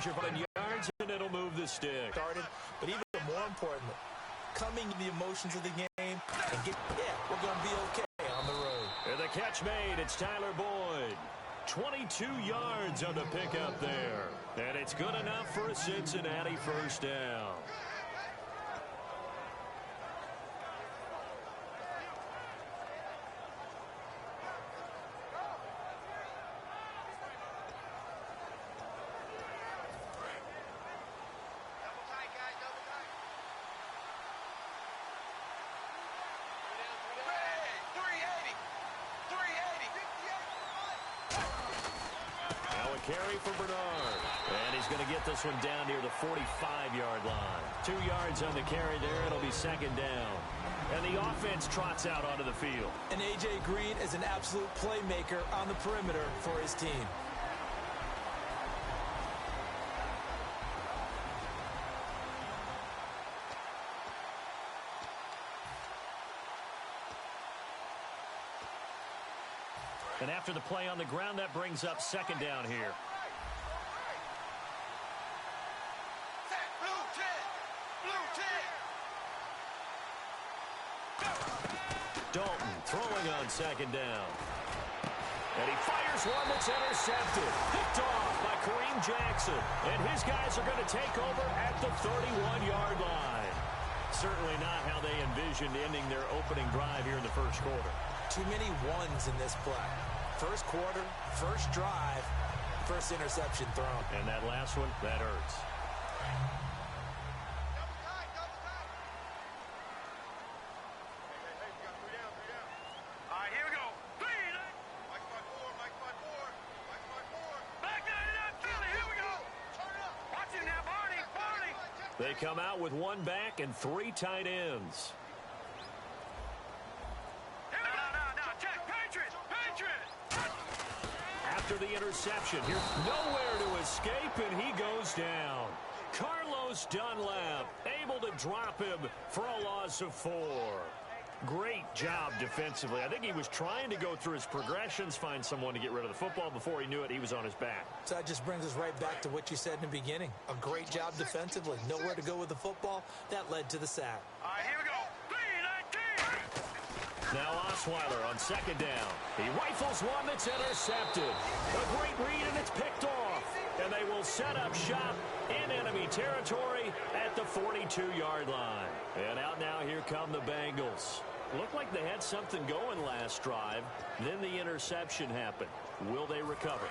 your 5 yards, and it'll move the stick. Started, but even more importantly, coming to the emotions of the game and we're going to be okay on the road. And the catch made. It's Tyler Boyd. 22 yards on the pickup there. And it's good enough for a Cincinnati first down. Carry for Bernard. And he's going to get this one down near the 45-yard line. 2 yards on the carry there. It'll be second down. And the offense trots out onto the field. And A.J. Green is an absolute playmaker on the perimeter for his team. And after the play on the ground, that brings up second down here. Dalton throwing on second down. And he fires one that's intercepted. Picked off by Kareem Jackson. And his guys are going to take over at the 31-yard line. Certainly not how they envisioned ending their opening drive here in the first quarter. Too many ones in this play. First quarter, first drive, first interception thrown. And that last one, that hurts. All right, here we go. Mike 4. Back there, Philly, here we go. Turn it up. Watch it now, Barney. They come out with one back and 3 tight ends. After the interception, here's nowhere to escape, and he goes down. Carlos Dunlap able to drop him for a loss of 4. Great job defensively. I think he was trying to go through his progressions, find someone to get rid of the football. Before he knew it, he was on his back. So that just brings us right back to what you said in the beginning. A great job defensively. Nowhere to go with the football. That led to the sack. All right, here we go. Now Osweiler on second down. He rifles one that's intercepted. A great read, and it's picked off. And they will set up shop in enemy territory at the 42-yard line. And out now, here come the Bengals. Looked like they had something going last drive. Then the interception happened. Will they recover?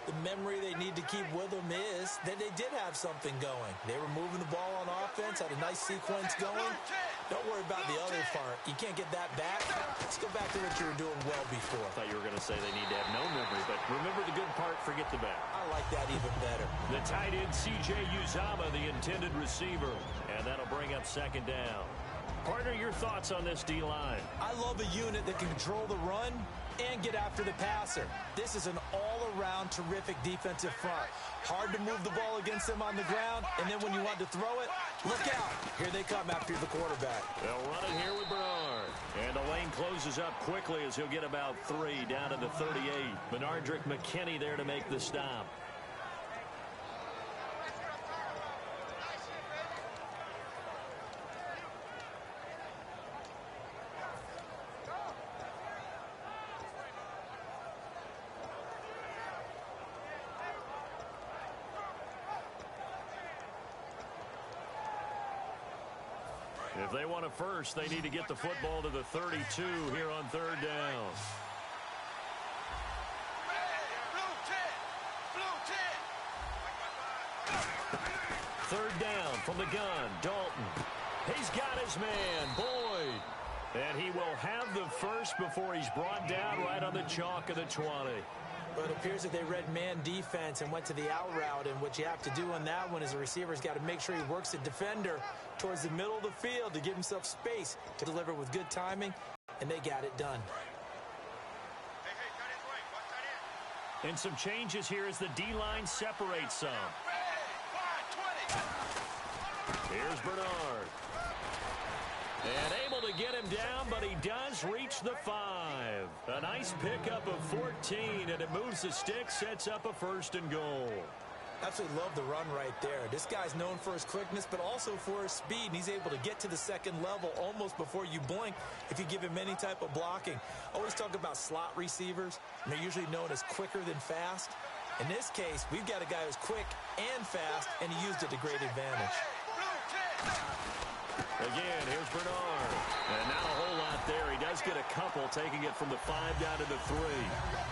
The memory they need to keep with them is that they did have something going. They were moving the ball on offense, had a nice sequence going. Don't worry about the other part. You can't get that back. Let's go back to what you were doing well before. I thought you were going to say they need to have no memory, but remember the good part, forget the bad. I like that even better. The tight end, C.J. Uzomah, the intended receiver, and that'll bring up second down. Partner, your thoughts on this D-line? I love a unit that can control the run and get after the passer. This is an all-around terrific defensive front. Hard to move the ball against them on the ground, and then when you want to throw it, look out. Here they come after the quarterback. They'll run it here with Bernard. And the lane closes up quickly as he'll get about 3 down to the 38. Benardrick McKinney there to make the stop. If they want a first, they need to get the football to the 32 here on third down. Third down from the gun, Dalton. He's got his man, Boyd. And he will have the first before he's brought down right on the chalk of the 20. But it appears that they read man defense and went to the out route. And what you have to do on that one is the receiver's got to make sure he works the defender towards the middle of the field to give himself space to deliver with good timing. And they got it done. And some changes here as the D-line separates some. Here's Bernard. And able to get him down, but he does reach the 5. A nice pickup of 14, and it moves the stick, sets up a 1st and goal. Absolutely love the run right there. This guy's known for his quickness, but also for his speed. And he's able to get to the second level almost before you blink if you give him any type of blocking. Always talk about slot receivers, and they're usually known as quicker than fast. In this case, we've got a guy who's quick and fast, and he used it to great advantage. Again, here's Bernard. And not a whole lot there. He does get a couple, taking it from the 5 down to the 3.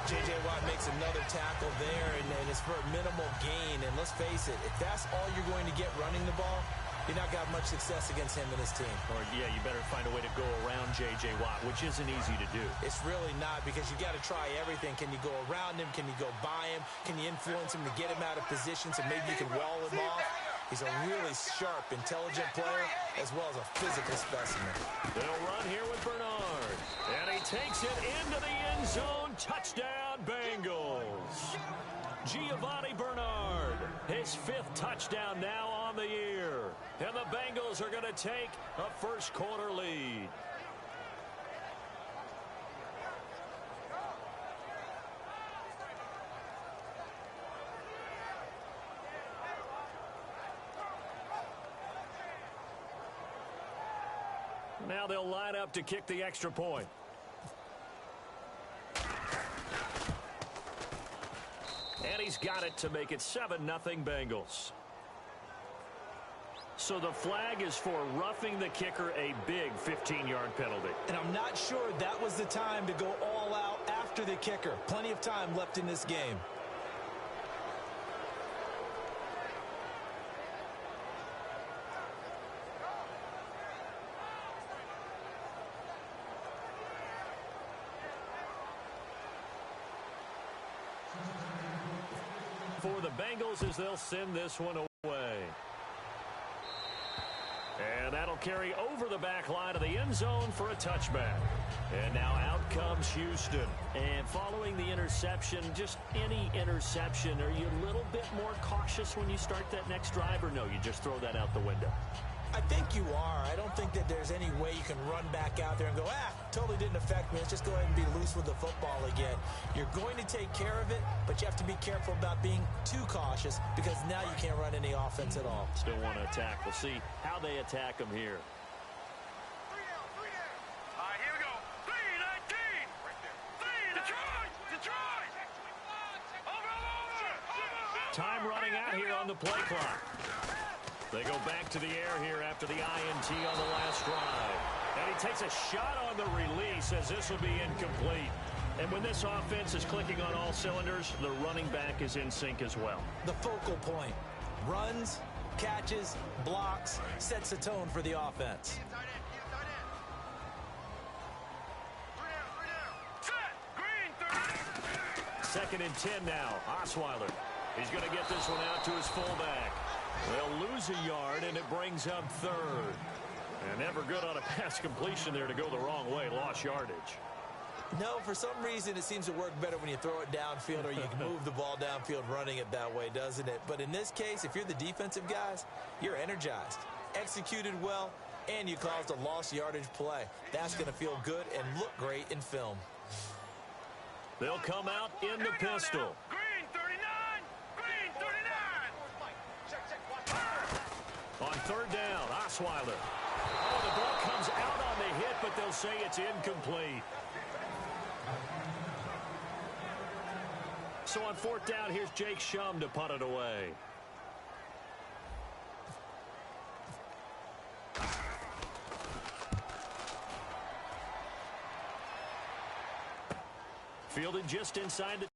J.J. Watt makes another tackle there, and it's for a minimal gain. And let's face it, if that's all you're going to get running the ball, you're not got much success against him and his team. Or, yeah, you better find a way to go around J.J. Watt, which isn't easy to do. It's really not, because you got to try everything. Can you go around him? Can you go by him? Can you influence him to get him out of position so maybe you can wall him off? He's a really sharp, intelligent player, as well as a physical specimen. They'll run here with Bernard. And he takes it into the end zone. Touchdown, Bengals. Giovanni Bernard, his 5th touchdown now on the year. And the Bengals are going to take a first-quarter lead. Now they'll line up to kick the extra point. And he's got it to make it 7-0 Bengals. So the flag is for roughing the kicker, a big 15-yard penalty. And I'm not sure that was the time to go all out after the kicker. Plenty of time left in this game. For the Bengals as they'll send this one away. And that'll carry over the back line of the end zone for a touchback. And now out comes Houston. And following the interception, just any interception, are you a little bit more cautious when you start that next drive, or no, you just throw that out the window? I think you are. I don't think that there's any way you can run back out there and go, totally didn't affect me. Let's just go ahead and be loose with the football again. You're going to take care of it, but you have to be careful about being too cautious, because now you can't run any offense at all. Still want to attack. We'll see how they attack them here. All right, here we go. 3-19. Detroit. Over. Time running out here on the play clock. They go back to the air here after the INT on the last drive. And he takes a shot on the release, as this will be incomplete. And when this offense is clicking on all cylinders, the running back is in sync as well. The focal point. Runs, catches, blocks, sets the tone for the offense. Second and 10 now. Osweiler. He's going to get this one out to his fullback. They'll lose a yard, and it brings up 3rd. And never good on a pass completion there to go the wrong way. Lost yardage. No, for some reason it seems to work better when you throw it downfield, or you can move the ball downfield running it that way, doesn't it? But in this case, if you're the defensive guys, you're energized, executed well, and you caused a lost yardage play. That's going to feel good and look great in film. They'll come out in the pistol. Green 39. Green 39. On 3rd down, Osweiler. Oh, the ball comes out on the hit, but they'll say it's incomplete. So on 4th down, here's Jake Shum to punt it away. Fielded just inside the...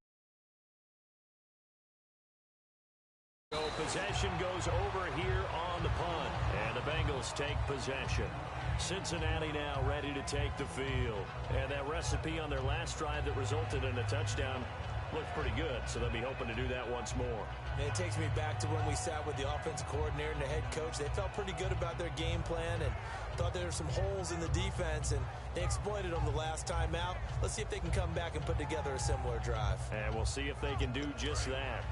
Possession goes over here on the punt, and the Bengals take possession. Cincinnati now ready to take the field, and that recipe on their last drive that resulted in a touchdown looked pretty good, so they'll be hoping to do that once more. And it takes me back to when we sat with the offensive coordinator and the head coach. They felt pretty good about their game plan and thought there were some holes in the defense, and they exploited them the last time out. Let's see if they can come back and put together a similar drive. And we'll see if they can do just that.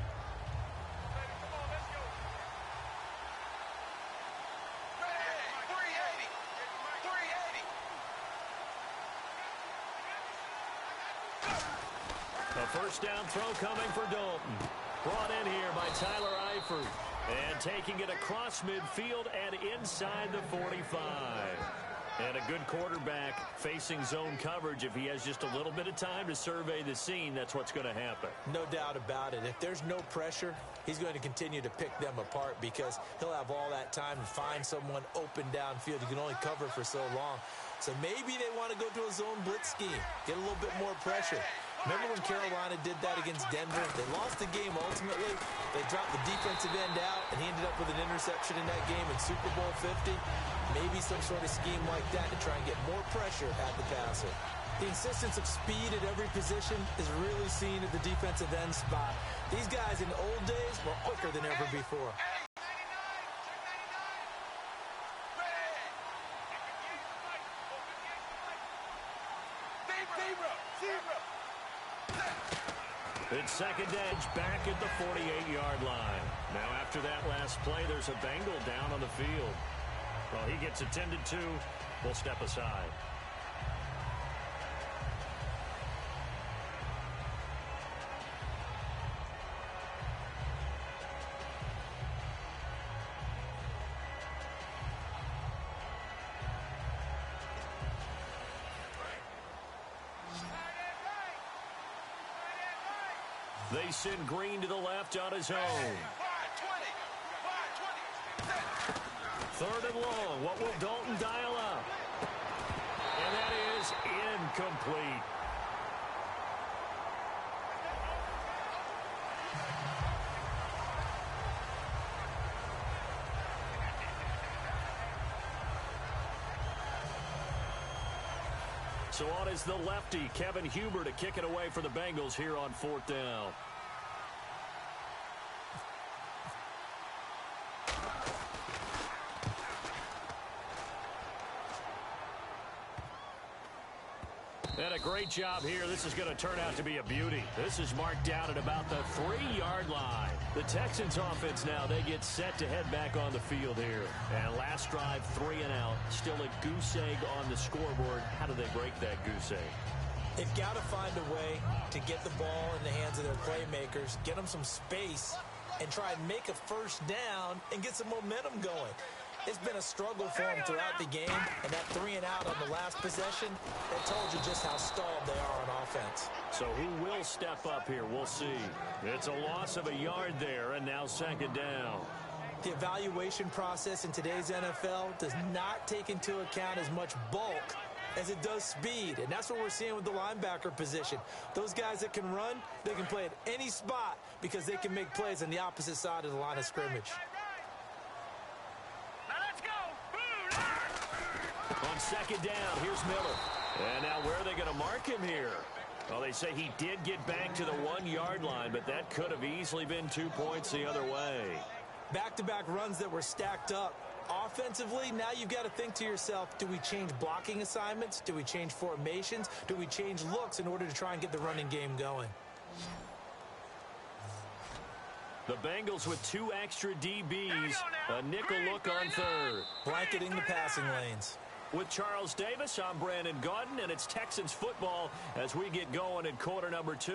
A first down throw coming for Dalton. Brought in here by Tyler Eifert. And taking it across midfield and inside the 45. And a good quarterback facing zone coverage. If he has just a little bit of time to survey the scene, that's what's going to happen. No doubt about it. If there's no pressure, he's going to continue to pick them apart because he'll have all that time to find someone open downfield. You can only cover for so long. So maybe they want to go to a zone blitz scheme, get a little bit more pressure. Remember when Carolina did that against Denver? They lost the game ultimately. They dropped the defensive end out, and he ended up with an interception in that game in Super Bowl 50. Maybe some sort of scheme like that to try and get more pressure at the passer. The insistence of speed at every position is really seen at the defensive end spot. These guys in the old days were quicker than ever before. It's second edge back at the 48-yard line. Now after that last play, there's a Bengal down on the field. Well, he gets attended to. We'll step aside. They send Green to the left on his own. Third and long. What will Dalton dial up? And that is incomplete. So on is the lefty, Kevin Huber, to kick it away for the Bengals here on fourth down. And a great job here. This is going to turn out to be a beauty. This is marked down at about the 3-yard line. The Texans offense now, they get set to head back on the field here. And last drive, 3 and out. Still a goose egg on the scoreboard. How do they break that goose egg? They've got to find a way to get the ball in the hands of their playmakers, get them some space, and try and make a first down and get some momentum going. It's been a struggle for them throughout the game, and that 3 and out on the last possession, that told you just how stalled they are on offense. So who will step up here? We'll see. It's a loss of a yard there, and now second down. The evaluation process in today's NFL does not take into account as much bulk as it does speed, and that's what we're seeing with the linebacker position. Those guys that can run, they can play at any spot because they can make plays on the opposite side of the line of scrimmage. On second down, here's Miller. And now where are they going to mark him here? Well, they say he did get back to the 1-yard line, but that could have easily been 2 points the other way. Back-to-back runs that were stacked up. Offensively, now you've got to think to yourself, do we change blocking assignments? Do we change formations? Do we change looks in order to try and get the running game going? The Bengals with 2 extra DBs. A nickel look on third. Blanketing the passing lanes. With Charles Davis, I'm Brandon Gaudin, and it's Texans football as we get going in quarter number 2.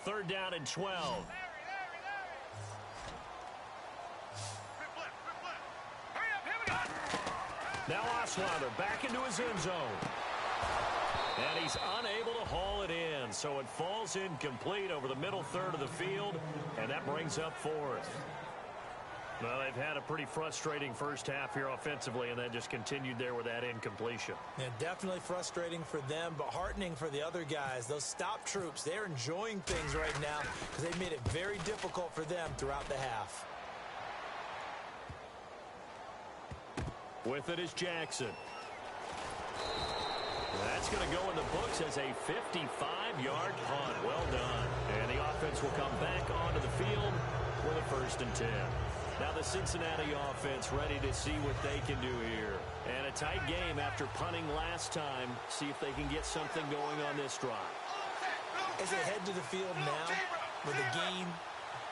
Third down and 12. Now Osweiler back into his end zone. And he's unable to haul it in. So it falls incomplete over the middle third of the field. And that brings up fourth. Well, they've had a pretty frustrating first half here offensively, and that just continued there with that incompletion. Yeah, definitely frustrating for them, but heartening for the other guys. Those stop troops, they're enjoying things right now because they made it very difficult for them throughout the half. With it is Jackson. That's going to go in the books as a 55-yard punt. Well done. And the offense will come back onto the field with a 1st and 10. Now the Cincinnati offense ready to see what they can do here. And a tight game after punting last time. See if they can get something going on this drive. As they head to the field now, With the game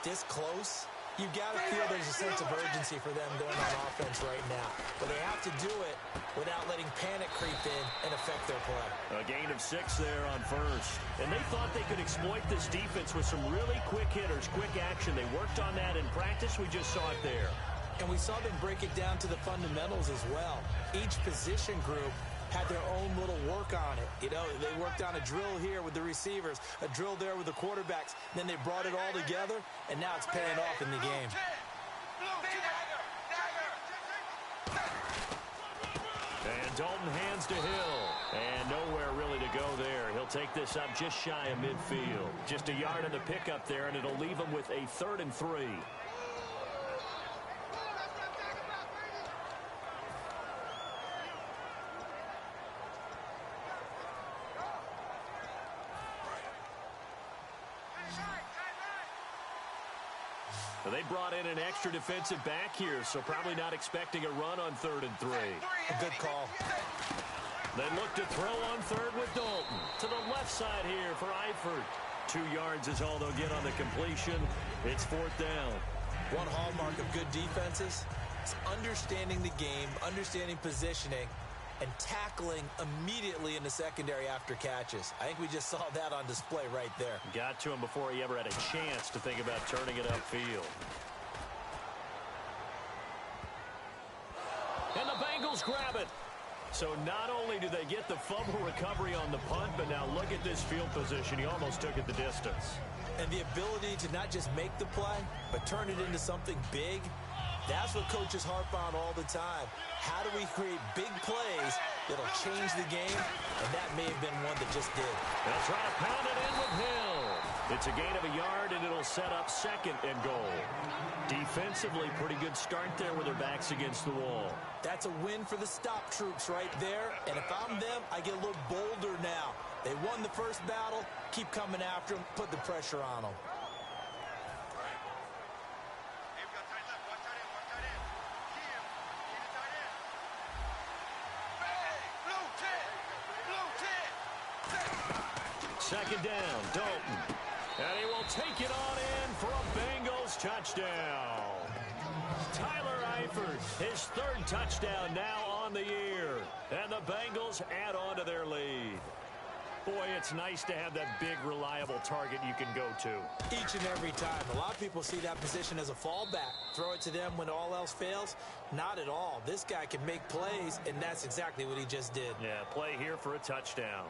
this close, you've got to feel there's a sense of urgency for them going on offense right now. But they have to do it without letting panic creep in and affect their play. A gain of 6 there on first. And they thought they could exploit this defense with some really quick hitters, quick action. They worked on that in practice. We just saw it there. And we saw them break it down to the fundamentals as well. Each position group had their own little work on it. You know, they worked on a drill here with the receivers, a drill there with the quarterbacks. Then they brought it all together, and now it's paying off in the game. And Dalton hands to Hill. And nowhere really to go there. He'll take this up just shy of midfield. Just a yard in the pickup there, and it'll leave him with a 3rd and 3. Well, they brought in an extra defensive back here, so probably not expecting a run on 3rd and 3. A good call. They look to throw on 3rd with Dalton. To the left side here for Eifert. 2 yards is all they'll get on the completion. It's 4th down. One hallmark of good defenses is understanding the game, understanding positioning, and tackling immediately in the secondary after catches. I think we just saw that on display right there. Got to him before he ever had a chance to think about turning it upfield. And the Bengals grab it. So not only do they get the fumble recovery on the punt, but now look at this field position. He almost took it the distance. And the ability to not just make the play, but turn it into something big, that's what coaches harp on all the time. How do we create big plays that'll change the game? And that may have been one that just did. They'll try to pound it in with Hill. It's a gain of a yard, and it'll set up 2nd and goal. Defensively, pretty good start there with their backs against the wall. That's a win for the stop troops right there. And if I'm them, I get a little bolder now. They won the first battle. Keep coming after them. Put the pressure on them. Second down, Dalton. And he will take it on in for a Bengals touchdown. Tyler Eifert, his 3rd touchdown now on the year. And the Bengals add on to their lead. Boy, it's nice to have that big, reliable target you can go to. Each and every time. A lot of people see that position as a fallback. Throw it to them when all else fails. Not at all. This guy can make plays, and that's exactly what he just did. Yeah, play here for a touchdown.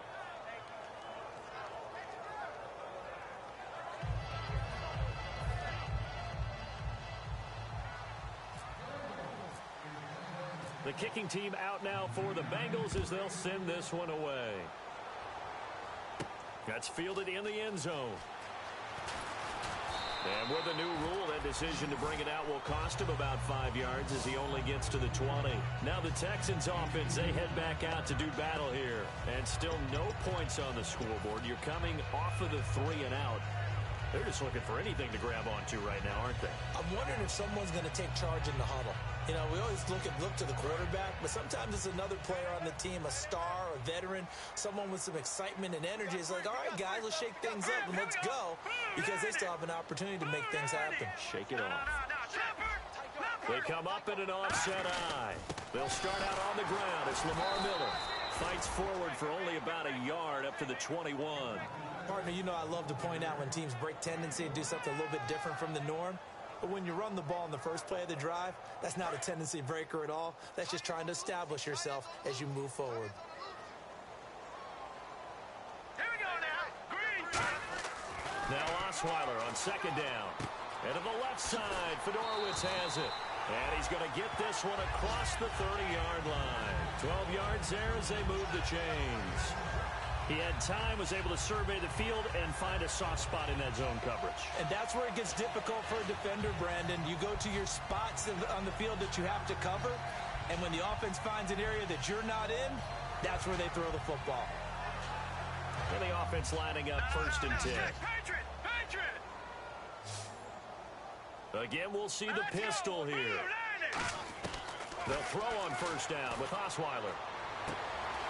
The kicking team out now for the Bengals as they'll send this one away. That's fielded in the end zone. And with a new rule, that decision to bring it out will cost him about 5 yards as he only gets to the 20. Now the Texans offense, they head back out to do battle here. And still no points on the scoreboard. You're coming off of the 3 and out. They're just looking for anything to grab onto right now, aren't they? I'm wondering if someone's going to take charge in the huddle. You know, we always look to the quarterback, but sometimes it's another player on the team, a star, a veteran, someone with some excitement and energy. It's like, all right, guys, let's shake things up and let's go, because they still have an opportunity to make things happen. Shake it off. They come up in an offset eye. They'll start out on the ground. It's Lamar Miller. Fights forward for only about a yard up to the 21. Partner, you know I love to point out when teams break tendency and do something a little bit different from the norm. But when you run the ball in the first play of the drive, that's not a tendency breaker at all. That's just trying to establish yourself as you move forward. Here we go now. Green. Now Osweiler on 2nd down. And to the left side, Fedorowicz has it. And he's going to get this one across the 30-yard line. 12 yards there as they move the chains. He had time, was able to survey the field and find a soft spot in that zone coverage. And that's where it gets difficult for a defender, Brandon. You go to your spots on the field that you have to cover, and when the offense finds an area that you're not in, that's where they throw the football. And the offense lining up 1st and 10. Patriot. Again, we'll see the pistol here. They'll throw on 1st down with Osweiler.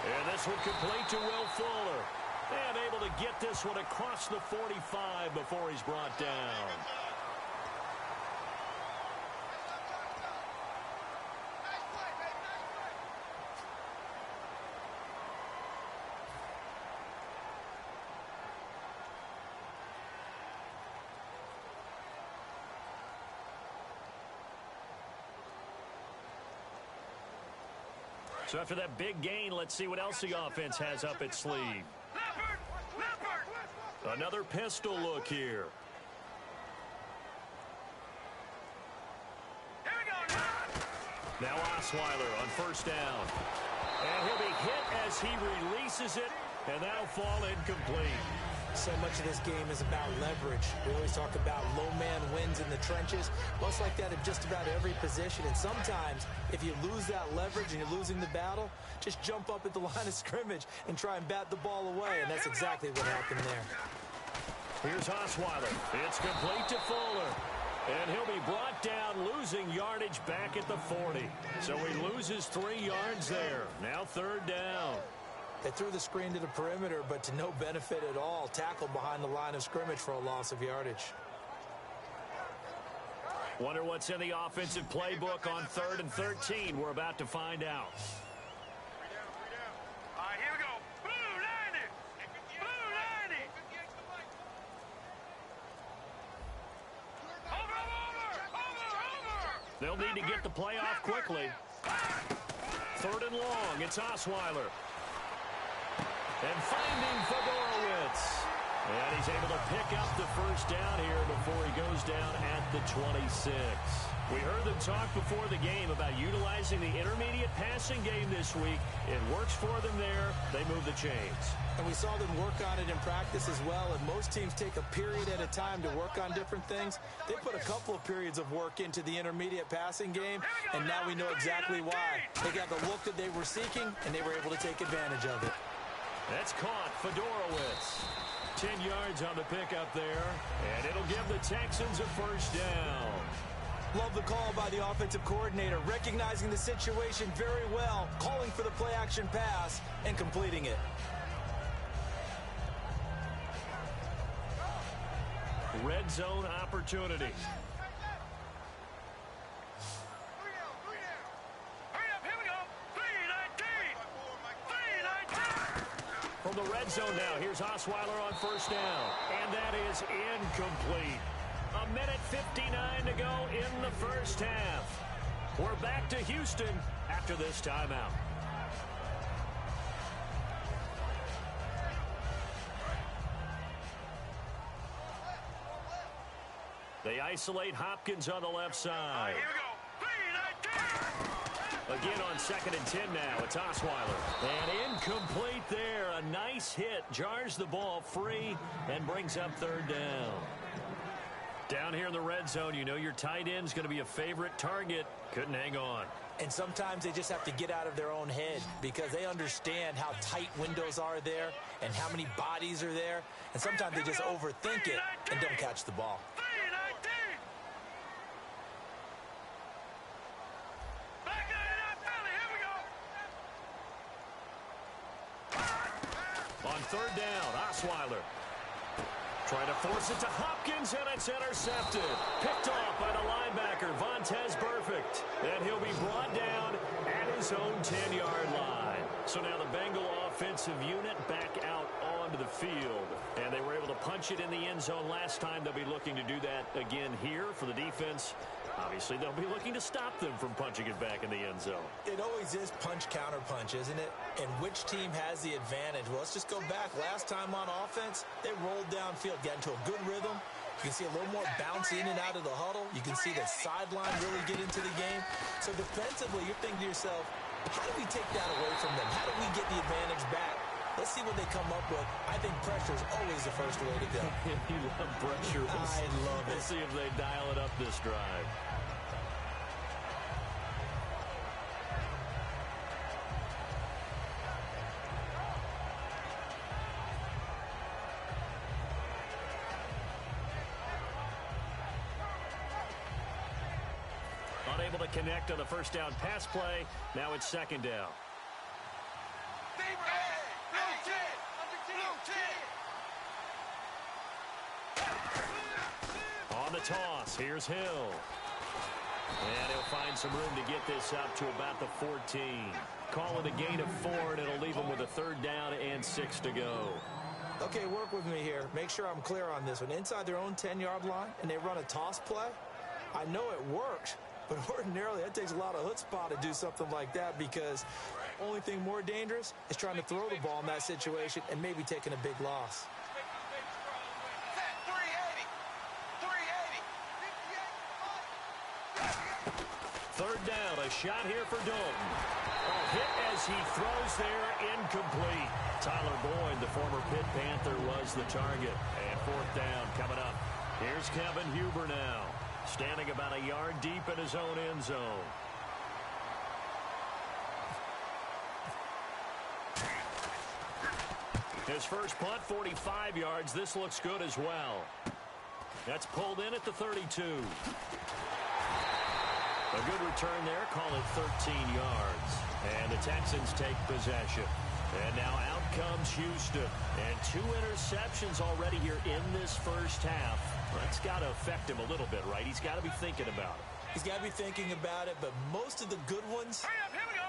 And this one complete to Will Fuller. And able to get this one across the 45 before he's brought down. So after that big gain, let's see what else the offense has up its sleeve. Another pistol look here. Now Osweiler on first down. And he'll be hit as he releases it, and that'll fall incomplete. So much of this game is about leverage. We always talk about low man wins in the trenches. Well, it's like that in just about every position. And sometimes, if you lose that leverage and you're losing the battle, just jump up at the line of scrimmage and try and bat the ball away. And that's exactly what happened there. Here's Osweiler. It's complete to Fuller. And he'll be brought down, losing yardage back at the 40. So he loses 3 yards there. Now third down. They threw the screen to the perimeter, but to no benefit at all. Tackled behind the line of scrimmage for a loss of yardage. Wonder what's in the offensive playbook on 3rd and 13. We're about to find out. All right, here we go. Blue 90. Blue 90. Over. They'll need to get the play off quickly. 3rd and long. It's Osweiler. And finding Fedorowicz. And he's able to pick up the first down here before he goes down at the 26. We heard them talk before the game about utilizing the intermediate passing game this week. It works for them there. They move the chains. And we saw them work on it in practice as well. And most teams take a period at a time to work on different things. They put a couple of periods of work into the intermediate passing game. And now we know exactly why. They got the look that they were seeking, and they were able to take advantage of it. That's caught. Fedorowicz. 10 yards on the pickup there. And it'll give the Texans a first down. Love the call by the offensive coordinator, recognizing the situation very well, calling for the play-action pass, and completing it. Red zone opportunity. From the red zone now, here's Osweiler on first down. And that is incomplete. 1:59 to go in the first half. We're back to Houston after this timeout. They isolate Hopkins on the left side. Here we go. Again on 2nd and 10 now. It's Osweiler. And incomplete there. A nice hit. Jars the ball free and brings up third down. Down here in the red zone, you know your tight end's going to be a favorite target. Couldn't hang on. And sometimes they just have to get out of their own head because they understand how tight windows are there and how many bodies are there. And sometimes they just overthink it and don't catch the ball. On third down, Osweiler. Trying to force it to Hopkins, and it's intercepted. Picked off by the linebacker, Vontaze Burfict. And he'll be brought down at his own 10-yard line. So now the Bengal offensive unit back out onto the field. And they were able to punch it in the end zone last time. They'll be looking to do that again here for the defense. Obviously, they'll be looking to stop them from punching it back in the end zone. It always is punch-counter-punch, isn't it? And which team has the advantage? Well, let's just go back. Last time on offense, they rolled downfield, got into a good rhythm. You can see a little more bounce in and out of the huddle. You can see the sideline really get into the game. So defensively, you're thinking to yourself, how do we take that away from them? How do we get the advantage back? Let's see what they come up with. I think pressure is always the first way to go. You love pressure. I love it. Let's see if they dial it up this drive. Unable to connect on the first down pass play. Now it's second down. Blue 10. toss. Here's Hill. And he'll find some room to get this up to about the 14. Call it a gain of 4, and it'll leave them with a 3rd down and 6 to go. Okay, work with me here. Make sure I'm clear on this one. Inside their own 10-yard line, and they run a toss play, I know it works, but ordinarily that takes a lot of chutzpah to do something like that, because the only thing more dangerous is trying to throw the ball in that situation and maybe taking a big loss. 3rd down, a shot here for Dalton. Hit as he throws there, incomplete. Tyler Boyd, the former Pitt Panther, was the target. And 4th down coming up. Here's Kevin Huber now, standing about a yard deep in his own end zone. His first punt, 45 yards. This looks good as well. That's pulled in at the 32. A good return there, call it 13 yards. And the Texans take possession. And now out comes Houston. And 2 interceptions already here in this first half. That's got to affect him a little bit, right? He's got to be thinking about it. He's got to be thinking about it, but most of the good ones,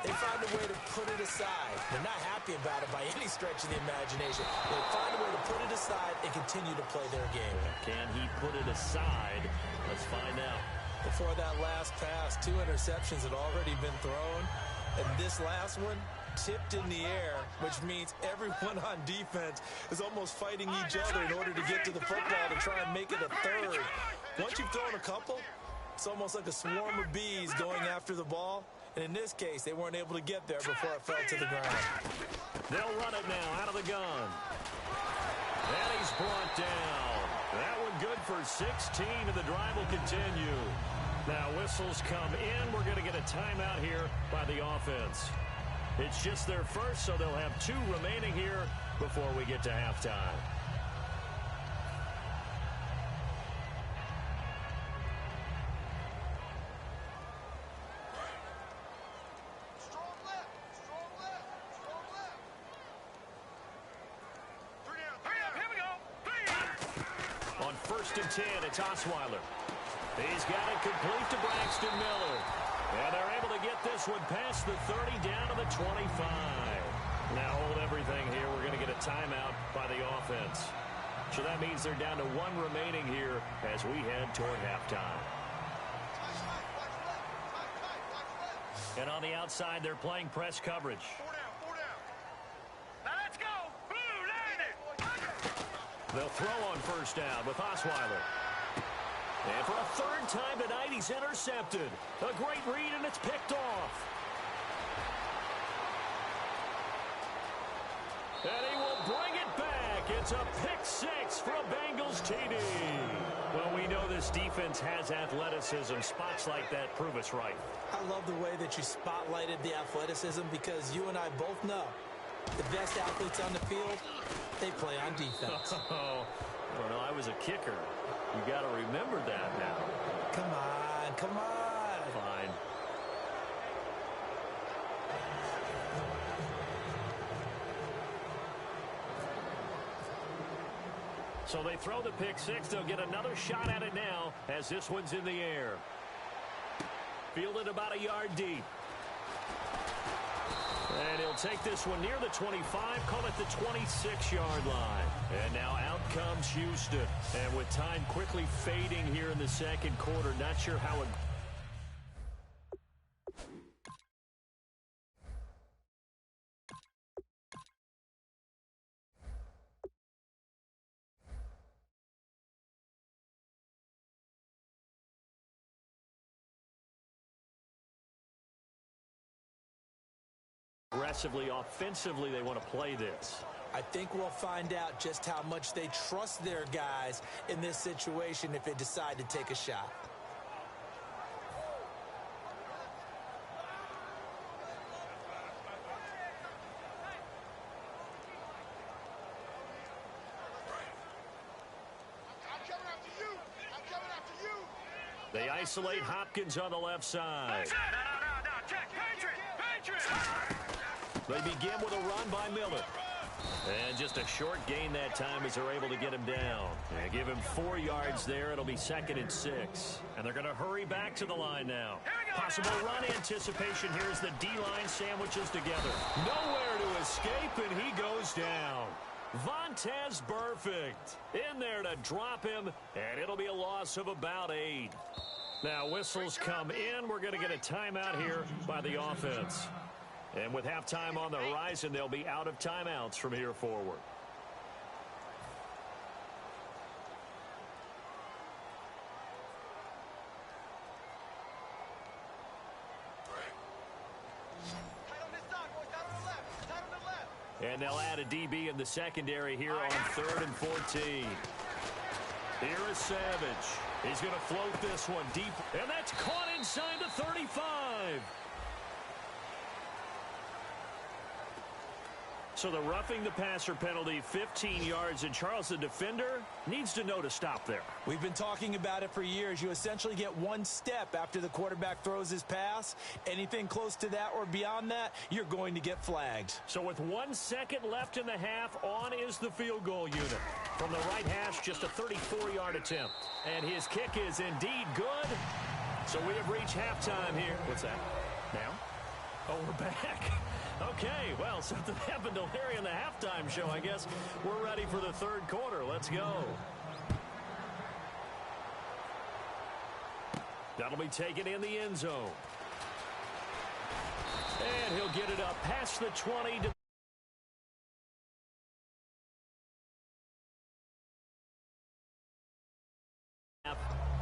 they find a way to put it aside. They're not happy about it by any stretch of the imagination. They find a way to put it aside and continue to play their game. Can he put it aside? Let's find out. Before that last pass, 2 interceptions had already been thrown. And this last one tipped in the air, which means everyone on defense is almost fighting each other in order to get to the football to try and make it a 3rd. Once you've thrown a couple, it's almost like a swarm of bees going after the ball. And in this case, they weren't able to get there before it fell to the ground. They'll run it now out of the gun. And he's brought down. That one good for 16, and the drive will continue. Now whistles come in. We're going to get a timeout here by the offense. It's just their first, so they'll have 2 remaining here before we get to halftime. On 1st and 10, it's Osweiler. He's got it complete to Braxton Miller. And they're able to get this one past the 30 down to the 25. Now hold everything here. We're going to get a timeout by the offense. So that means they're down to 1 remaining here as we head toward halftime. And on the outside, they're playing press coverage. 4 down. Now let's go. Blue, land it. They'll throw on 1st down with Osweiler. And for a 3rd time tonight, he's intercepted. A great read, and it's picked off. And he will bring it back. It's a pick 6 for a Bengals TD. Well, we know this defense has athleticism. Spots like that prove us right. I love the way that you spotlighted the athleticism, because you and I both know the best athletes on the field, they play on defense. Oh, well, I was a kicker. You got to remember that now. Come on, come on. Fine. So they throw the pick 6. They'll get another shot at it now as this one's in the air. Fielded about a yard deep. And he'll take this one near the 25, call it the 26-yard line. And now out comes Houston. And with time quickly fading here in the 2nd quarter, not sure how it... Aggressively, offensively, they want to play this. I think we'll find out just how much they trust their guys in this situation if they decide to take a shot. They isolate Hopkins on the left side. No, check. Patriot. They begin with a run by Miller. And just a short gain that time as they're able to get him down. Yeah, give him 4 yards there. It'll be 2nd and 6. And they're going to hurry back to the line now. Possible run anticipation here as the D-line sandwiches together. Nowhere to escape, and he goes down. Vontaze Burfict in there to drop him, and it'll be a loss of about 8. Now, whistles come in. We're going to get a timeout here by the offense. And with halftime on the horizon, they'll be out of timeouts from here forward. And they'll add a DB in the secondary here on 3rd and 14. Here is Savage. He's going to float this one deep. And that's caught inside the 35. So the roughing the passer penalty, 15 yards, and Charles, the defender, needs to know to stop there. We've been talking about it for years. You essentially get 1 step after the quarterback throws his pass. Anything close to that or beyond that, you're going to get flagged. So with 1 second left in the half, on is the field goal unit. From the right hash, just a 34-yard attempt. And his kick is indeed good. So we have reached halftime here. What's that? Now? Oh, we're back. Okay, well, something happened to Larry in the halftime show, I guess. We're ready for the 3rd quarter. Let's go. That'll be taken in the end zone. And he'll get it up past the 20 to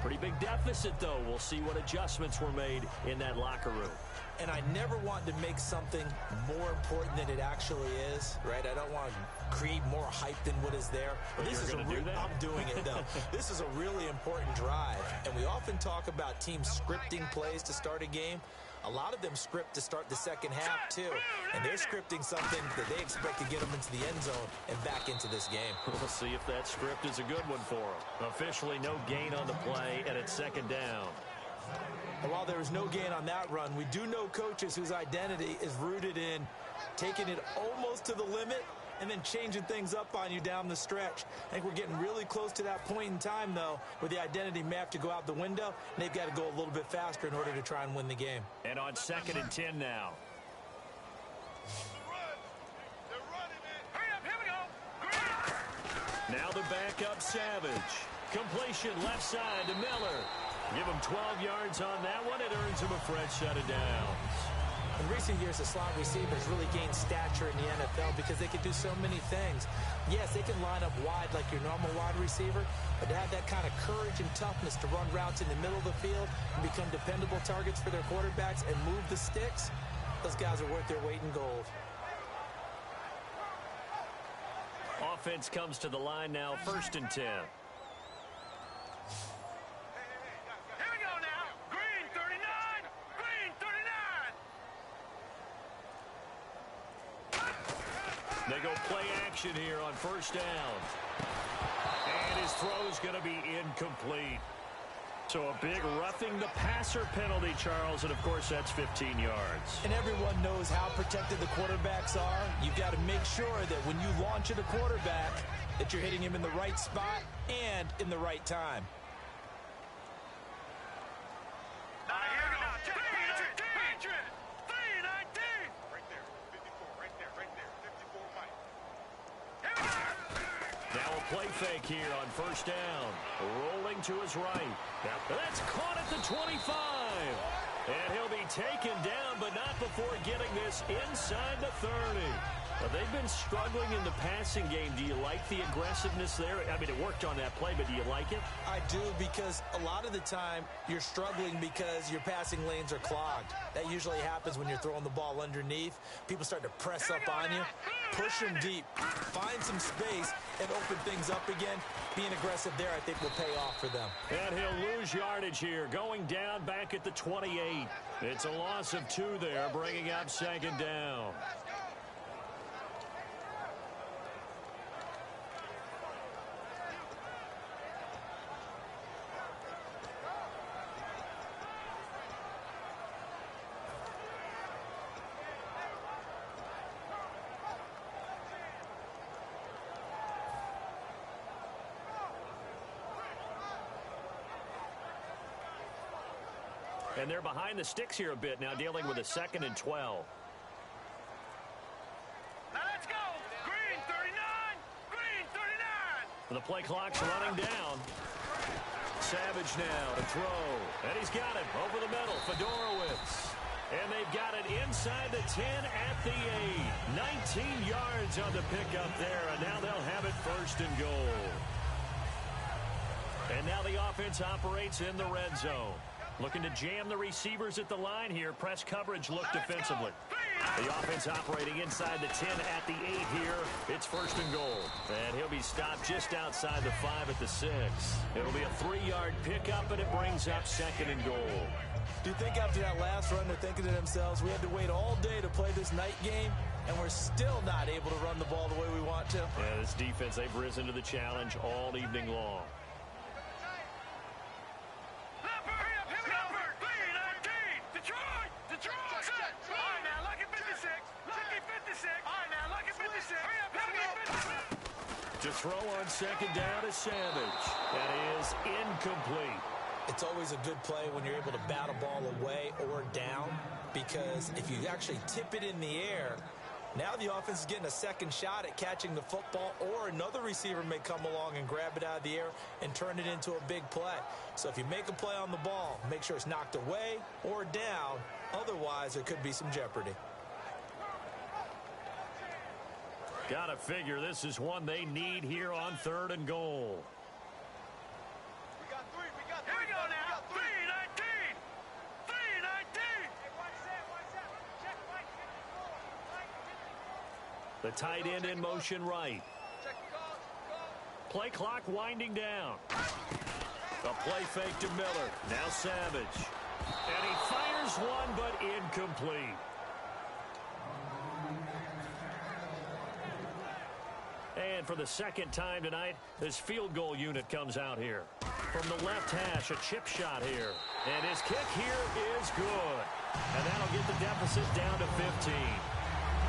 pretty big deficit, though. We'll see what adjustments were made in that locker room. And I never want to make something more important than it actually is, right? I don't want to create more hype than what is there. But this is I'm doing it, though. This is a really important drive. And we often talk about teams scripting plays to start a game. A lot of them script to start the second half, too. And they're scripting something that they expect to get them into the end zone and back into this game. We'll see if that script is a good one for them. Officially no gain on the play, and it's 2nd down. And while there was no gain on that run, we do know coaches whose identity is rooted in taking it almost to the limit and then changing things up on you down the stretch. I think we're getting really close to that point in time, though, where the identity may have to go out the window, and they've got to go a little bit faster in order to try and win the game. And on 2nd and 10 now. Now the backup Savage. Completion left side to Miller. Give him 12 yards on that one. It earns him a fresh set of downs. In recent years, the slot receivers really gained stature in the NFL because they can do so many things. Yes, they can line up wide like your normal wide receiver, but to have that kind of courage and toughness to run routes in the middle of the field and become dependable targets for their quarterbacks and move the sticks, those guys are worth their weight in gold. Offense comes to the line now, 1st and 10. They go play action here on 1st down. And his throw's going to be incomplete. So a big roughing the passer penalty, Charles, and of course that's 15 yards. And everyone knows how protected the quarterbacks are. You've got to make sure that when you launch at a quarterback that you're hitting him in the right spot and in the right time. Play fake here on 1st down. Rolling to his right. That's caught at the 25. And he'll be taken down, but not before getting this inside the 30. Well, they've been struggling in the passing game. Do you like the aggressiveness there? I mean, it worked on that play, but do you like it? I do, because a lot of the time you're struggling because your passing lanes are clogged. That usually happens when you're throwing the ball underneath. People start to press up on you. Push them deep. Find some space and open things up again. Being aggressive there, I think, will pay off for them. And he'll lose yardage here, going down back at the 28. It's a loss of 2 there, bringing up 2nd down. And they're behind the sticks here a bit now, dealing with a 2nd and 12. Now let's go. Green 39. Green 39. The play clock's running down. Savage now to throw. And he's got it over the middle. Fedorowicz. And they've got it inside the 10 at the 8. 19 yards on the pickup there. And now they'll have it 1st and goal. And now the offense operates in the red zone. Looking to jam the receivers at the line here. Press coverage look defensively. The offense operating inside the 10 at the 8 here. It's 1st and goal. And he'll be stopped just outside the 5 at the 6. It'll be a 3-yard pickup, and it brings up 2nd and goal. Do you think after that last run they're thinking to themselves, we had to wait all day to play this night game, and we're still not able to run the ball the way we want to? Yeah, this defense, they've risen to the challenge all evening long. To throw on 2nd down is Savage. That is incomplete. It's always a good play when you're able to bat a ball away or down, because if you actually tip it in the air, now the offense is getting a 2nd shot at catching the football, or another receiver may come along and grab it out of the air and turn it into a big play. So if you make a play on the ball, make sure it's knocked away or down. Otherwise, there could be some jeopardy. Gotta figure this is one they need here on 3rd and goal. We got 3. Here we go now. 3-19. 3-19. The tight end in motion right. Play clock winding down. A play fake to Miller. Now Savage. And he fires one, but incomplete. And for the 2nd time tonight, this field goal unit comes out here. From the left hash, a chip shot here. And his kick here is good. And that'll get the deficit down to 15.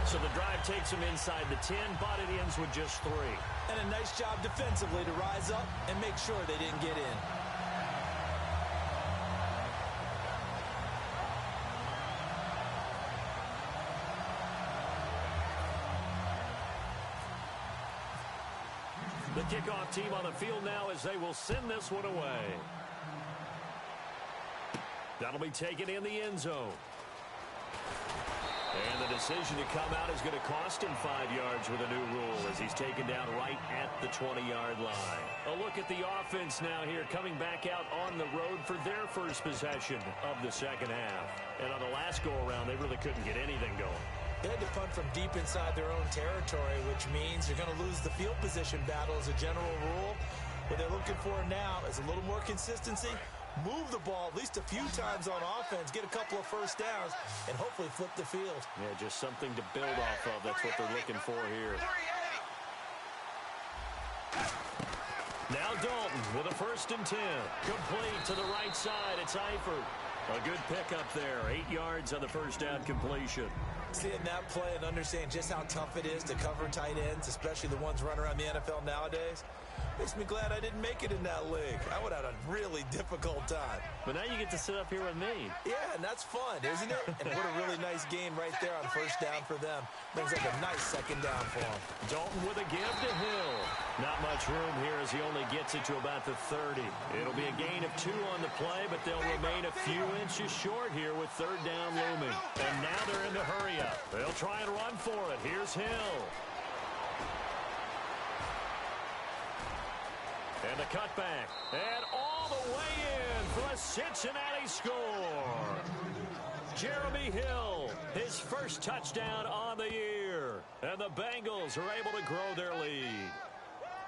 So the drive takes him inside the 10, but it ends with just 3. And a nice job defensively to rise up and make sure they didn't get in. The kickoff team on the field now as they will send this one away. That'll be taken in the end zone. And the decision to come out is going to cost him 5 yards with a new rule as he's taken down right at the 20-yard line. A look at the offense now here coming back out on the road for their first possession of the 2nd half. And on the last go-around, they really couldn't get anything going. They had to punt from deep inside their own territory, which means you're going to lose the field position battle as a general rule. What they're looking for now is a little more consistency, move the ball at least a few times on offense, get a couple of first downs, and hopefully flip the field. Yeah, just something to build off of. That's what they're looking for here. Now Dalton with a 1st and 10. Complete to the right side. It's Eifert. A good pickup there. 8 yards on the 1st down completion. Seeing that play and understanding just how tough it is to cover tight ends, especially the ones running around the NFL nowadays, makes me glad I didn't make it in that league. I would have had a really difficult time. But now you get to sit up here with me. Yeah, and that's fun, isn't it? And what a really nice game right there on 1st down for them. Brings up a nice 2nd down for them. Dalton with a give to Hill. Not much room here as he only gets it to about the 30. It'll be a gain of 2 on the play, but they'll remain a few inches short here with 3rd down looming. And now they're in the hurry up. They'll try and run for it. Here's Hill. And the cutback. And all the way in for a Cincinnati score. Jeremy Hill, his first touchdown on the year. And the Bengals are able to grow their lead.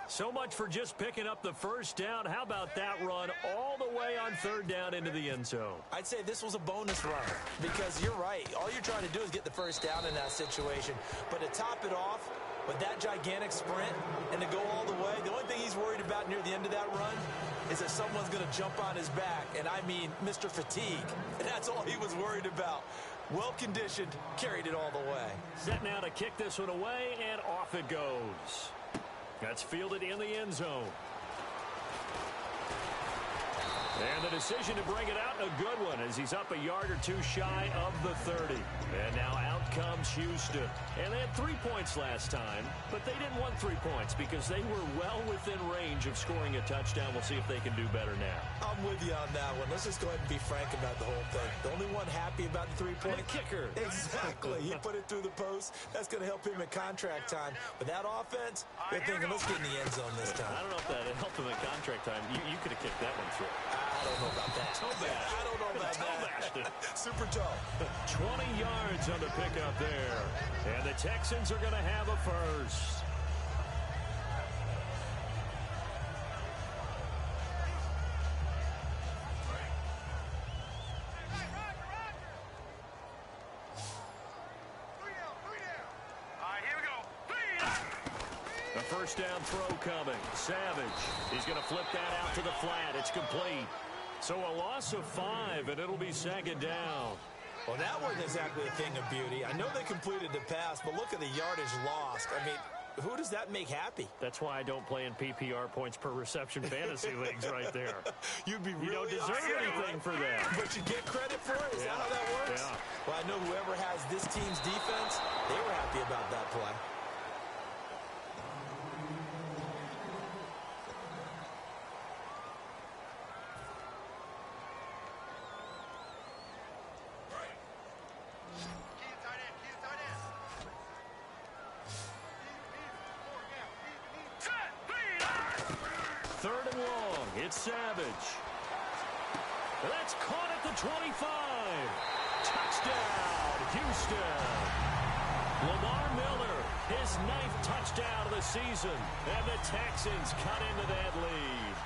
So much for just picking up the 1st down. How about that run all the way on 3rd down into the end zone? I'd say this was a bonus run because you're right. All you're trying to do is get the 1st down in that situation. But to top it off with that gigantic sprint and to go all the way, the only thing he's worried about near the end of that run is that someone's going to jump on his back. And I mean Mr. Fatigue. And that's all he was worried about. Well-conditioned, carried it all the way. Set now to kick this one away, and off it goes. That's fielded in the end zone. And the decision to bring it out, a good one, as he's up a yard or two shy of the 30. And now out comes Houston. And they had 3 points last time, but they didn't want 3 points because they were well within range of scoring a touchdown. We'll see if they can do better now. I'm with you on that one. Let's just go ahead and be frank about the whole thing. The only one happy about the 3-point kicker. Exactly. He put it through the post. That's going to help him in contract time. But that offense, they're thinking, let's get in the end zone this time. I don't know if that helped him in contract time. You could have kicked that one through. I don't know about that. I don't know about that. Super tall. 20 yards on the pickup there. And the Texans are going to have a first. A first down throw coming. Savage. He's going to flip that out to the flat. It's complete. So a loss of 5, and it'll be second down. Well, that wasn't exactly a thing of beauty. I know they completed the pass, but look at the yardage lost. I mean, who does that make happy? That's why I don't play in PPR points per reception fantasy leagues right there. You'd be really You don't deserve anything for that. But you get credit for it? Is that how that works? Yeah. Well, I know whoever has this team's defense, they were happy about that play. Third and long. It's Savage. That's caught at the 25. Touchdown, Houston. Lamar Miller, his 9th touchdown of the season. And the Texans cut into that lead.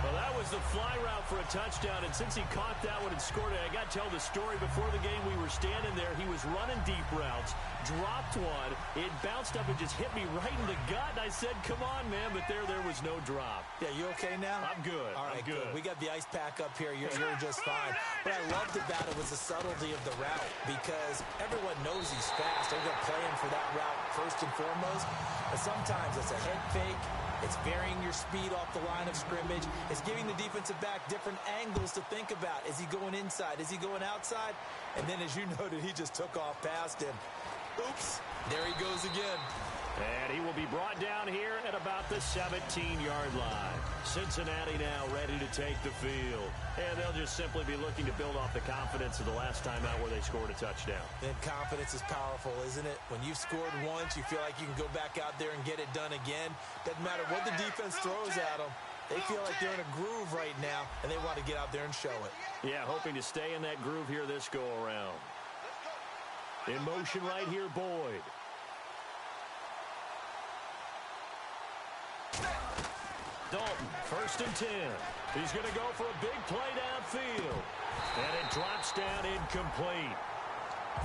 Well, that was the fly route for a touchdown, and since he caught that one and scored it, I got to tell the story. Before the game, we were standing there. He was running deep routes, dropped one. It bounced up and just hit me right in the gut, and I said, come on, man, but there was no drop. Yeah, you okay now? I'm good. All right, I'm good. We got the ice pack up here. You're just fine. What I loved about it was the subtlety of the route, because everyone knows he's fast. They're going to play him for that route first and foremost, but sometimes it's a head fake. It's varying your speed off the line of scrimmage. It's giving the defensive back different angles to think about. Is he going inside? Is he going outside? And then, as you noted, he just took off past him. Oops, there he goes again. And he will be brought down here at about the 17-yard line. Cincinnati now ready to take the field. And they'll just simply be looking to build off the confidence of the last time out where they scored a touchdown. Then confidence is powerful, isn't it? When you've scored once, you feel like you can go back out there and get it done again. Doesn't matter what the defense throws at them. They feel like they're in a groove right now, and they want to get out there and show it. Yeah, hoping to stay in that groove here this go-around. In motion right here, Boyd. Dalton, 1st and 10. He's going to go for a big play downfield. And it drops down incomplete.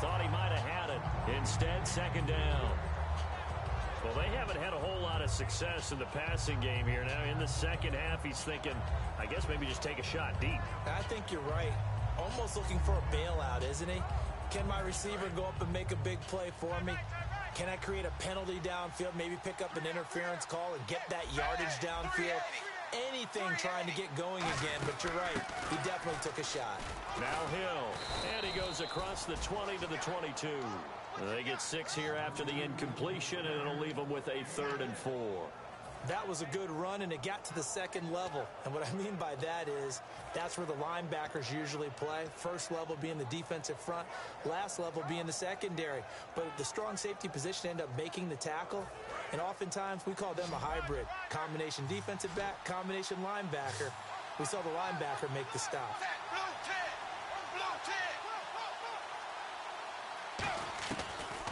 Thought he might have had it. Instead, 2nd down. Well, they haven't had a whole lot of success in the passing game here. Now, in the second half, he's thinking, I guess maybe just take a shot deep. I think you're right. Almost looking for a bailout, isn't he? Can my receiver go up and make a big play for me? Can I create a penalty downfield, maybe pick up an interference call and get that yardage downfield? Anything trying to get going again, but you're right. He definitely took a shot. Now Hill, and he goes across the 20 to the 22. They get 6 here after the incompletion, and it'll leave them with a 3rd and 4. That was a good run, and it got to the 2nd level. And what I mean by that is that's where the linebackers usually play. First level being the defensive front, last level being the secondary. But the strong safety position ended up making the tackle, and oftentimes we call them a hybrid. Combination defensive back, combination linebacker. We saw the linebacker make the stop.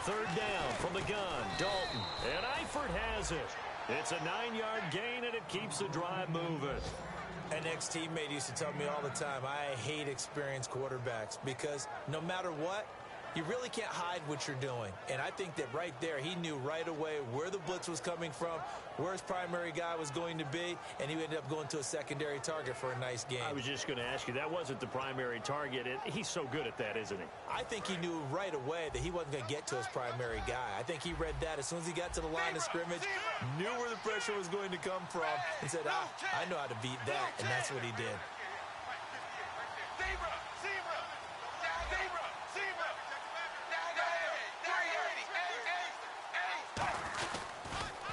Third down from the gun, Dalton, and Eifert has it. It's a 9-yard gain, and it keeps the drive moving. An ex-teammate used to tell me all the time, I hate experienced quarterbacks because no matter what, you really can't hide what you're doing. And I think that right there, he knew right away where the blitz was coming from, where his primary guy was going to be, and he ended up going to a secondary target for a nice game. I was just going to ask you, that wasn't the primary target. He's so good at that, isn't he? I think he knew right away that he wasn't going to get to his primary guy. I think he read that as soon as he got to the line of scrimmage, knew where the pressure was going to come from, and said, I know how to beat that, and that's what he did.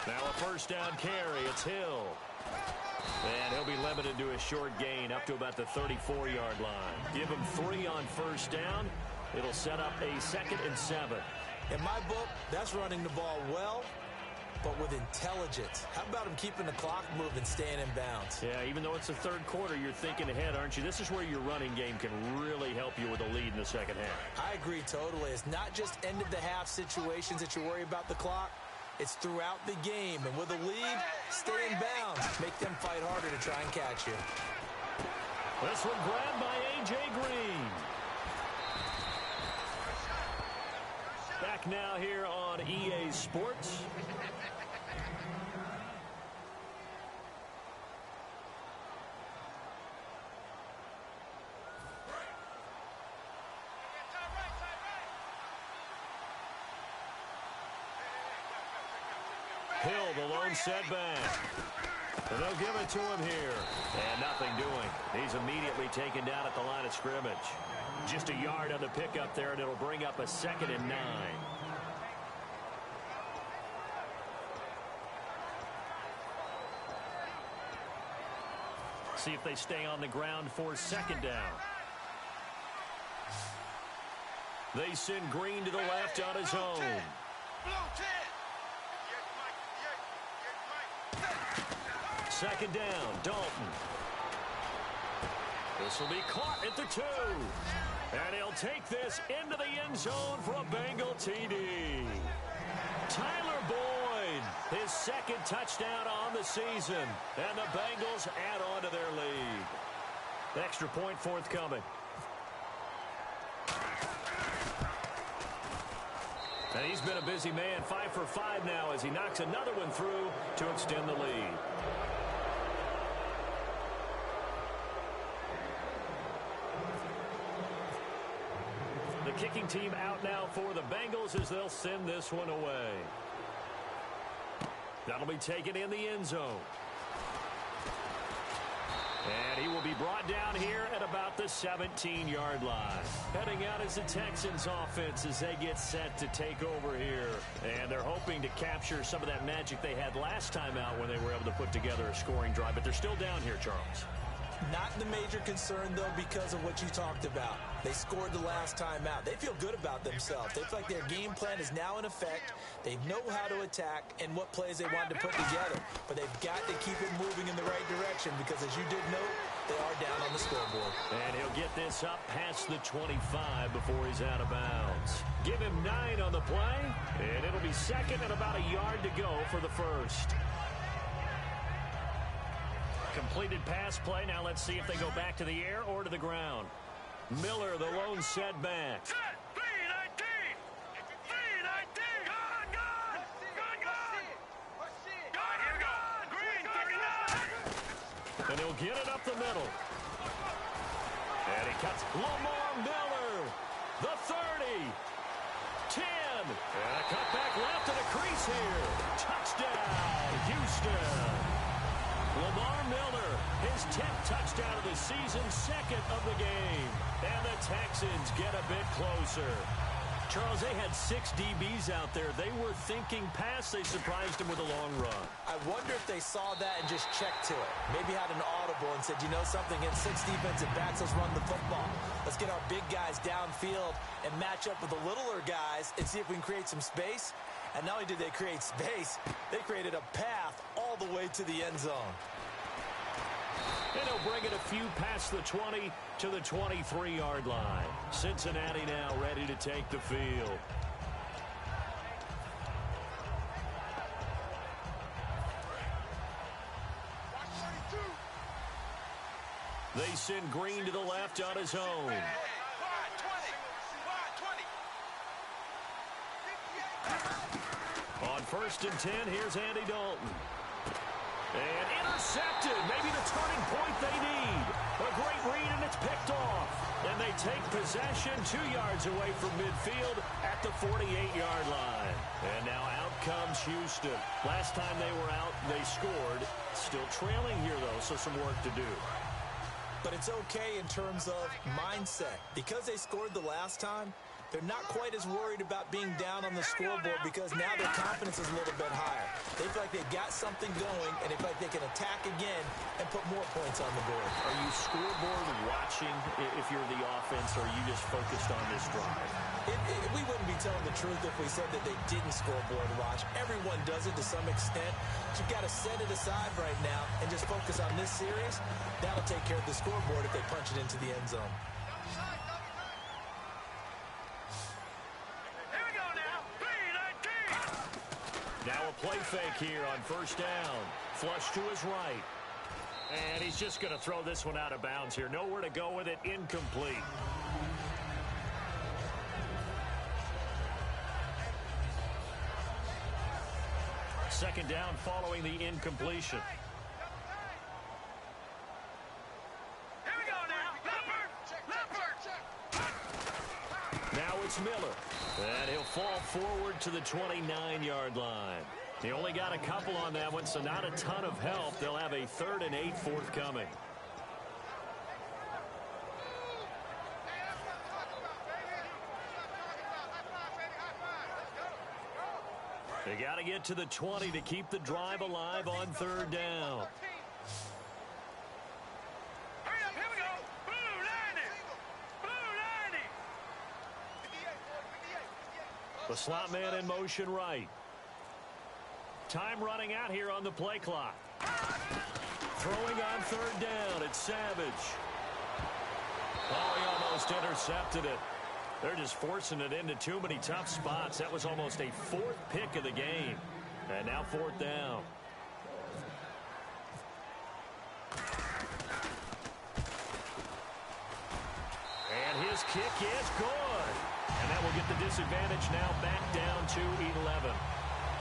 Now a first down carry. It's Hill. And he'll be limited to a short gain up to about the 34-yard line. Give him 3 on first down. It'll set up a 2nd and 7. In my book, that's running the ball well, but with intelligence. How about him keeping the clock moving, staying in bounds? Yeah, even though it's the third quarter, you're thinking ahead, aren't you? This is where your running game can really help you with a lead in the second half. I agree totally. It's not just end-of-the-half situations that you worry about the clock. It's throughout the game. And with a lead, stay in bounds. Make them fight harder to try and catch you. This one grabbed by A.J. Green. Back now here on EA Sports. Hill, the lone setback. And they'll give it to him here. And nothing doing. He's immediately taken down at the line of scrimmage. Just a yard on the pickup there, and it'll bring up a 2nd and 9. See if they stay on the ground for 2nd down. They send Green to the left on his own. Second down, Dalton. This will be caught at the 2. And he'll take this into the end zone for a Bengal TD. Tyler Boyd, his 2nd touchdown on the season. And the Bengals add on to their lead. Extra point forthcoming. And he's been a busy man, 5 for 5 now as he knocks another one through to extend the lead. The kicking team out now for the Bengals as they'll send this one away. That'll be taken in the end zone. And he will be brought down here at about the 17-yard line. Heading out is the Texans offense as they get set to take over here. And they're hoping to capture some of that magic they had last time out when they were able to put together a scoring drive. But they're still down here, Charles. Not the major concern, though, because of what you talked about. They scored the last time out. They feel good about themselves. They feel like their game plan is now in effect. They know how to attack and what plays they want to put together. But they've got to keep it moving in the right direction because, as you did note, they are down on the scoreboard. And he'll get this up past the 25 before he's out of bounds. Give him 9 on the play, and it'll be 2nd and about a yard to go for the 1st. Completed pass play. Now let's see if they go back to the air or to the ground. Miller, the lone setback. And he'll get it up the middle. And he cuts Lamar Miller. The 30. 10. And a cutback left to the crease here. Touchdown, Houston. Lamar Miller, his 10th touchdown of the season, 2nd of the game. And the Texans get a bit closer. Charles, they had 6 DBs out there. They were thinking pass. They surprised him with a long run. I wonder if they saw that and just checked to it. Maybe had an audible and said, you know something, against 6 defensive backs, let's run the football. Let's get our big guys downfield and match up with the littler guys and see if we can create some space. And not only did they create space, they created a path all the way to the end zone. And he'll bring it a few past the 20 to the 23-yard line. Cincinnati now ready to take the field. They send Green to the left on his own. On 1st and 10, here's Andy Dalton. And intercepted. Maybe the turning point they need. A great read, and it's picked off. And they take possession 2 yards away from midfield at the 48-yard line. And now out comes Houston. Last time they were out, they scored. Still trailing here, though, so some work to do. But it's okay in terms of mindset. Because they scored the last time, They're not quite as worried about being down on the scoreboard because now their confidence is a little bit higher. They feel like they've got something going, and they feel like they can attack again and put more points on the board. Are you scoreboard watching if you're the offense, or are you just focused on this drive? We wouldn't be telling the truth if we said that they didn't scoreboard watch. Everyone does it to some extent. But you've got to set it aside right now and just focus on this series. That'll take care of the scoreboard if they punch it into the end zone. Now a play fake here on first down. Flush to his right. And he's just going to throw this one out of bounds here. Nowhere to go with it. Incomplete. Second down following the incompletion. Here we go now. Now it's Miller. And he'll fall forward to the 29-yard line. He only got a couple on that one, so not a ton of help. They'll have a 3rd and 8 forthcoming. They got to get to the 20 to keep the drive alive on 3rd down. Hurry up, here we go. Blue 90. The slot man in motion right. Time running out here on the play clock. Throwing on 3rd down, it's Savage. Oh, he almost intercepted it. They're just forcing it into too many tough spots. That was almost a 4th pick of the game. And now 4th down. And his kick is good. And that will get the disadvantage now back down to 11.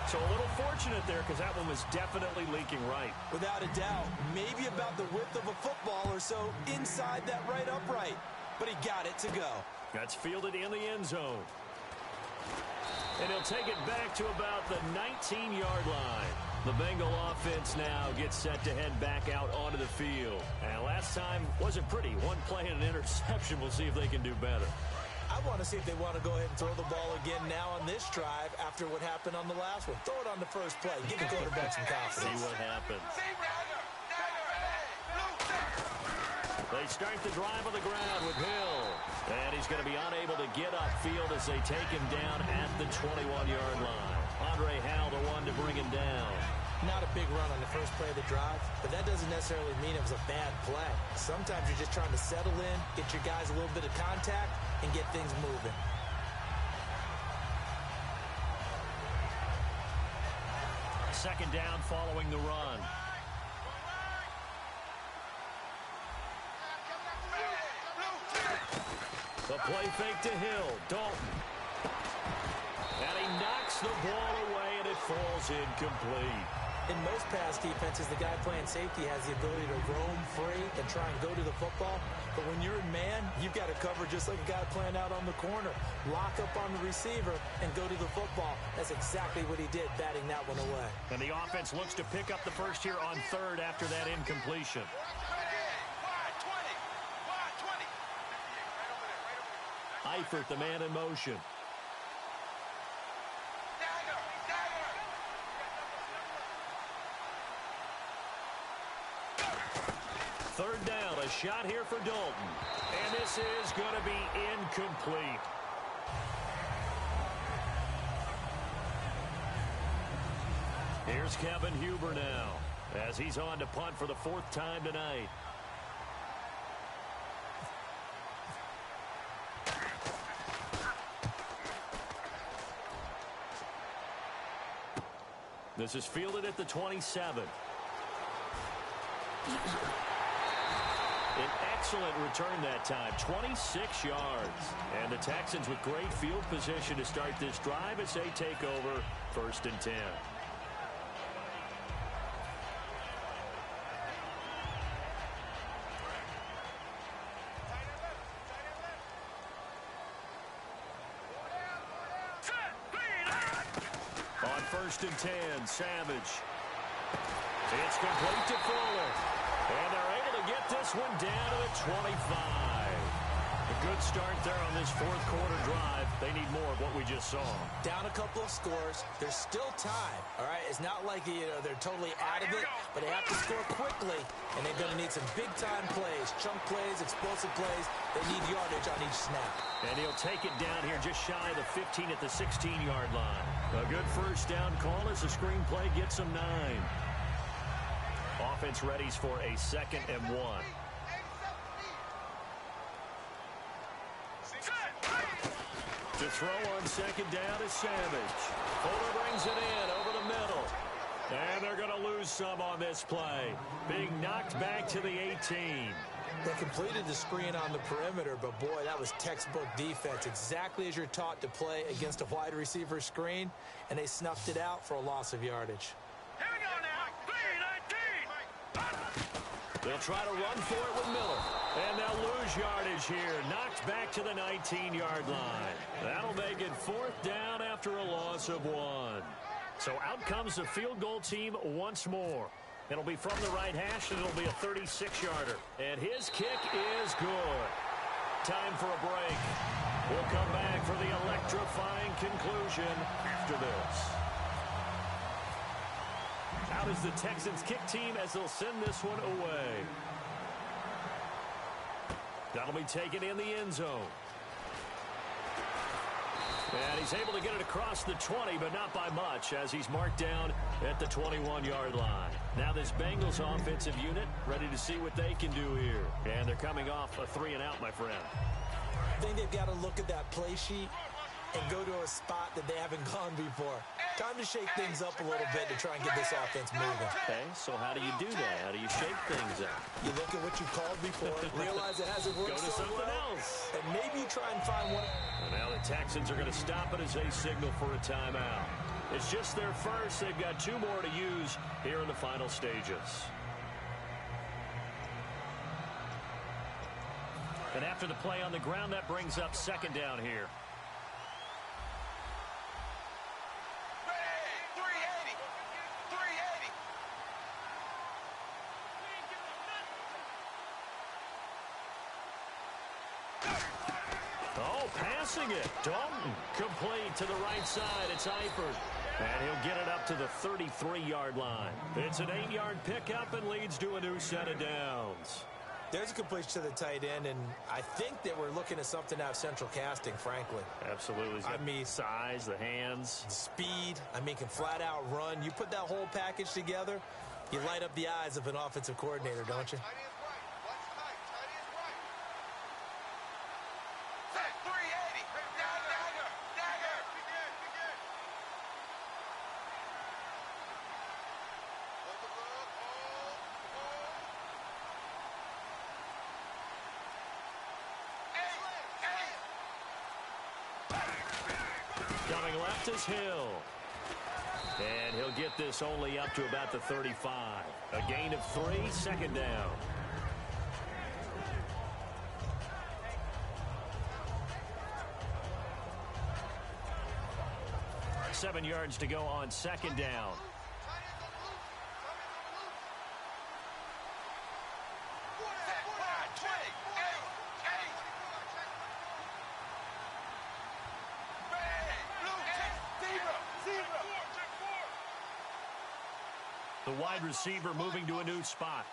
So a little fortunate there because that one was definitely leaking right. Without a doubt, maybe about the width of a football or so inside that right upright. But he got it to go. That's fielded in the end zone. And he'll take it back to about the 19-yard line. The Bengal offense now gets set to head back out onto the field. And last time wasn't pretty. One play and an interception. We'll see if they can do better. I want to see if they want to go ahead and throw the ball again now on this drive after what happened on the last one. Throw it on the first play. Give the quarterback some confidence. See what happens. They start the drive on the ground with Hill. And he's going to be unable to get upfield as they take him down at the 21-yard line. Andre Howell, the one to bring him down. Not a big run on the first play of the drive, but that doesn't necessarily mean it was a bad play. Sometimes you're just trying to settle in, get your guys a little bit of contact, and get things moving. Second down following the run. The play fake to Hill. Dalton. And he knocks the ball away, and it falls incomplete. In most pass defenses, the guy playing safety has the ability to roam free and try and go to the football. But when you're in man, you've got to cover just like a guy playing out on the corner. Lock up on the receiver and go to the football. That's exactly what he did, batting that one away. And the offense looks to pick up the first here on 3rd after that incompletion. Eifert, the man in motion. Third down, a shot here for Dalton. And this is going to be incomplete. Here's Kevin Huber now, as he's on to punt for the 4th time tonight. This is fielded at the 27. An excellent return that time, 26 yards. And the Texans with great field position to start this drive as they take over 1st and 10. On 1st and 10, Savage. It's complete to Fuller. And they're able to get this one down to the 25. good start there on this fourth quarter drive. They need more of what we just saw. Down a couple of scores. There's still time, all right? It's not like, they're totally out of it, but they have to score quickly, and they're going to need some big-time plays, chunk plays, explosive plays. They need yardage on each snap. And he'll take it down here just shy of the 15 at the 16-yard line. A good first down call as the screenplay gets them 9. Offense readies for a 2nd and 1. To throw on 2nd down is Savage. Fuller brings it in over the middle. And they're going to lose some on this play. Being knocked back to the 18. They completed the screen on the perimeter, but boy, that was textbook defense. Exactly as you're taught to play against a wide receiver screen, and they snuffed it out for a loss of yardage. Here we go now. 3-19. They'll try to run for it with Miller. And they'll lose yardage here. Knocked back to the 19-yard line. That'll make it 4th down after a loss of 1. So out comes the field goal team once more. It'll be from the right hash, and it'll be a 36-yarder. And his kick is good. Time for a break. We'll come back for the electrifying conclusion after this. Out is the Texans kick team as they'll send this one away. That'll be taken in the end zone. And he's able to get it across the 20, but not by much, as he's marked down at the 21-yard line. Now this Bengals offensive unit ready to see what they can do here. And they're coming off a 3-and-out, my friend. I think they've got to look at that play sheet and go to a spot that they haven't gone before. Time to shake things up a little bit to try and get this offense moving. Okay, so how do you do that? How do you shake things up? You look at what you called before, realize it hasn't worked Go to so something well, else. and maybe you try and find one. And now the Texans are going to stop it as they signal for a timeout. It's just their first. They've got 2 more to use here in the final stages. And after the play on the ground, that brings up 2nd down here. 380. 380. Oh, passing it. Dalton complete to the right side. It's Eifert. And he'll get it up to the 33-yard line. It's an 8-yard pickup and leads to a new set of downs. There's a completion to the tight end, and I think that we're looking at something out of central casting, frankly. Absolutely. I mean, size, the hands. Speed, can flat out run. You put that whole package together, you light up the eyes of an offensive coordinator, don't you? Tight is right. What's tight? Tight is right. Set 380. Dagger. Dagger. Begin. Hold the book. Hold. Coming left is Hill. And he'll get this only up to about the 35. A gain of 3, 2nd down. Seven yards to go on 2nd down. The wide receiver moving to a new spot.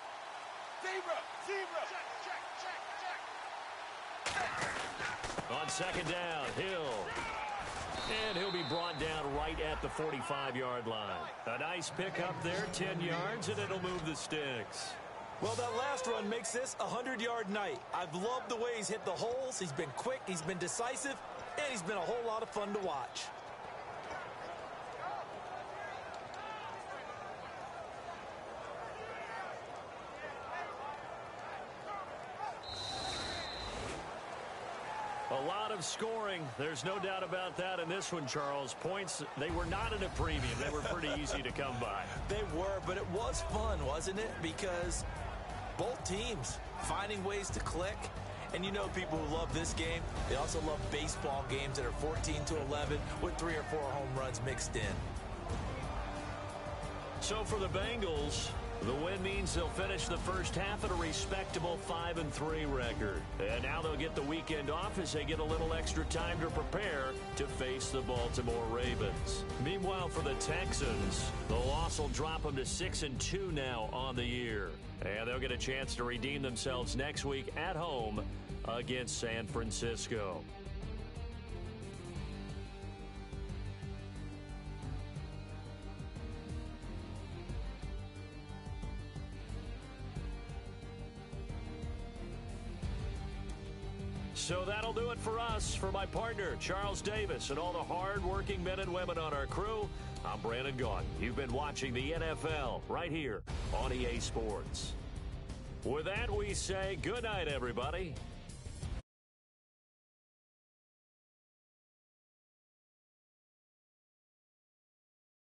On 2nd down, Hill. And he'll be brought down right at the 45-yard line. A nice pickup there, 10 yards, and it'll move the sticks. Well, that last run makes this a 100-yard night. I've loved the way he's hit the holes. He's been quick, he's been decisive, and he's been a whole lot of fun to watch. A lot of scoring. There's no doubt about that in this one, Charles. Points, they were not at a premium. They were pretty easy to come by. They were, but it was fun, wasn't it? Because both teams finding ways to click. And you know people who love this game, they also love baseball games that are 14-11 with 3 or 4 home runs mixed in. So for the Bengals, The win means they'll finish the first half at a respectable 5-3 record. And now they'll get the weekend off as they get a little extra time to prepare to face the Baltimore Ravens. Meanwhile, for the Texans, the loss will drop them to 6-2 now on the year. And they'll get a chance to redeem themselves next week at home against San Francisco. So that'll do it for us. For my partner, Charles Davis, and all the hard-working men and women on our crew, I'm Brandon Gaughan. You've been watching the NFL right here on EA Sports. With that, we say good night, everybody.